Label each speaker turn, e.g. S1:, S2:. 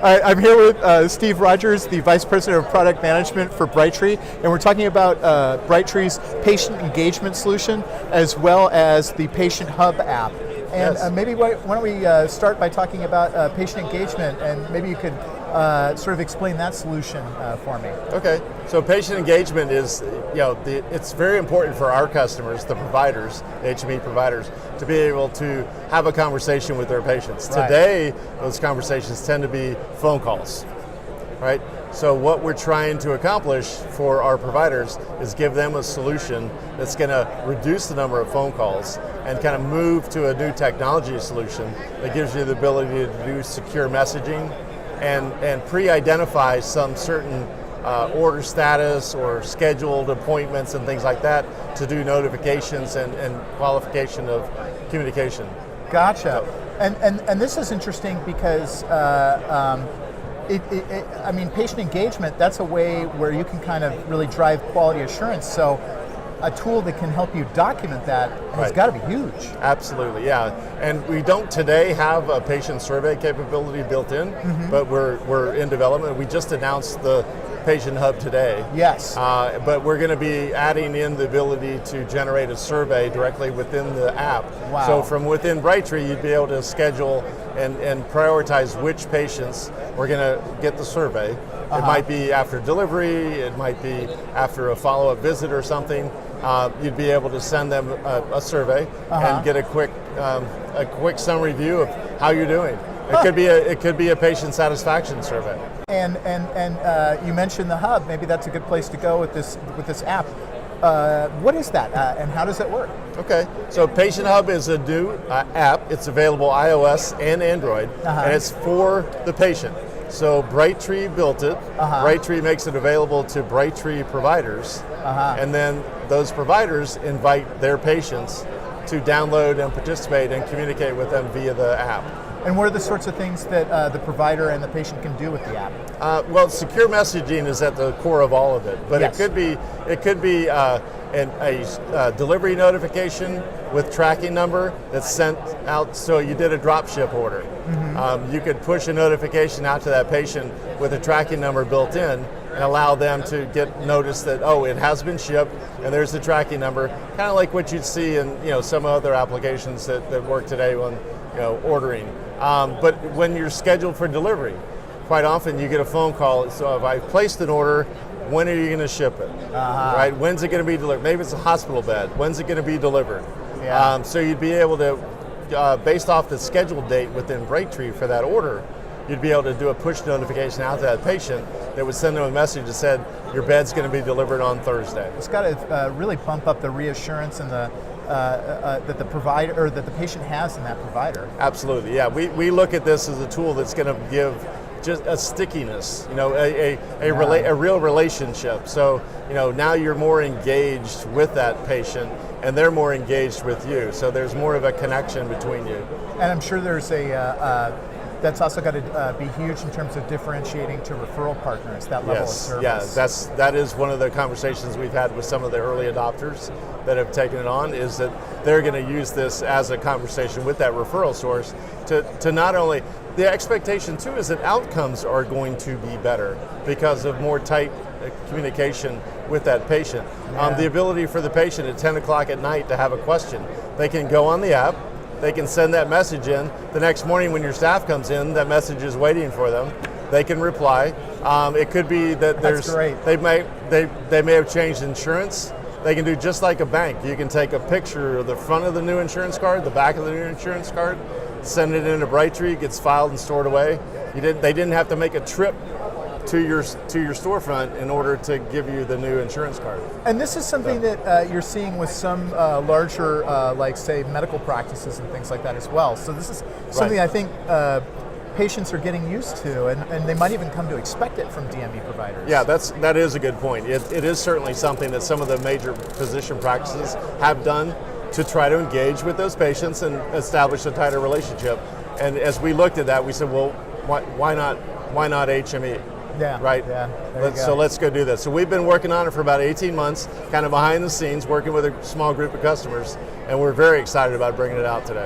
S1: I'm here with Steve Rogers, the Vice President of Product Management for Brightree, and we're talking about Brightree's patient engagement solution as well as the Patient Hub app. And
S2: Yes.
S1: maybe why don't we start by talking about patient engagement, and maybe you could sort of explain that solution for me.
S2: Okay, so patient engagement is, it's very important for our customers, the providers, the HME providers, to be able to have a conversation with their patients.
S1: Right.
S2: Today, those conversations tend to be phone calls, right? So what we're trying to accomplish for our providers is give them a solution that's going to reduce the number of phone calls and kind of move to a new technology solution that gives you the ability to do secure messaging and pre-identify some certain order status or scheduled appointments and things like that to do notifications and qualification of communication.
S1: Gotcha. And this is interesting because I mean, patient engagement, that's a way where you can kind of really drive quality assurance. So a tool that can help you document that has
S2: Right.
S1: got to be huge.
S2: Absolutely, yeah. And we don't today have a patient survey capability built in, but we're in development. We just announced the Patient Hub today.
S1: Yes.
S2: But we're going to be adding in the ability to generate a survey directly within the app.
S1: Wow.
S2: So from within Brightree, you'd be able to schedule and prioritize which patients we're going to get the survey. It might be after delivery, it might be after a follow-up visit or something. You'd be able to send them a survey and get a quick summary view of how you're doing. It could be a patient satisfaction survey.
S1: And you mentioned the hub. Maybe that's a good place to go with this app. What is that, and how does it work?
S2: Okay, so Patient Hub is a new app. It's available iOS and Android, and it's for the patient. So Brightree built it. Brightree makes it available to Brightree providers, and then those providers invite their patients to download and participate and communicate with them via the app.
S1: And what are the sorts of things that the provider and the patient can do with the app?
S2: Well, secure messaging is at the core of all of it, but
S1: Yes.
S2: it could be a delivery notification with tracking number that's sent out. So you did a drop ship order. You could push a notification out to that patient with a tracking number built in and allow them to get notice that, oh, it has been shipped and there's the tracking number, kind of like what you'd see in some other applications that work today when ordering. But when you're scheduled for delivery, quite often you get a phone call. So if I placed an order, when are you going to ship it? Right? When's it going to be delivered? Maybe it's a hospital bed. When's it going to be delivered?
S1: Yeah.
S2: So you'd be able to, based off the scheduled date within Brightree for that order, you'd be able to do a push notification out to that patient that would send them a message that said, your bed's going to be delivered on Thursday.
S1: It's got to really bump up the reassurance and the that the provider or that the patient has in that provider.
S2: Absolutely, yeah. We look at this as a tool that's going to give just a stickiness, a real relationship. So now you're more engaged with that patient, and they're more engaged with you. So there's more of a connection between you.
S1: And I'm sure there's that's also got to be huge in terms of differentiating to referral partners, that level of service.
S2: Yeah, that is one of the conversations we've had with some of the early adopters that have taken it on, is that they're going to use this as a conversation with that referral source to not only, the expectation too is that outcomes are going to be better because of more tight communication with that patient. The ability for the patient at 10 o'clock at night to have a question, they can go on the app, they can send that message in. The next morning when your staff comes in, that message is waiting for them. They can reply. It could be that
S1: That's great.
S2: they may have changed insurance. They can do just like a bank. You can take a picture of the front of the new insurance card, the back of the new insurance card, send it into Brightree, it gets filed and stored away. They didn't have to make a trip to your storefront in order to give you the new insurance card.
S1: And this is something that you're seeing with some larger, like say medical practices and things like that as well. So this is something I think patients are getting used to, and they might even come to expect it from DME providers.
S2: Yeah, that is a good point. It is certainly something that some of the major physician practices have done to try to engage with those patients and establish a tighter relationship. And as we looked at that, we said, well, why not HME?
S1: Yeah.
S2: Right?
S1: Yeah.
S2: So let's go do that. So we've been working on it for about 18 months, kind of behind the scenes, working with a small group of customers, and we're very excited about bringing it out today.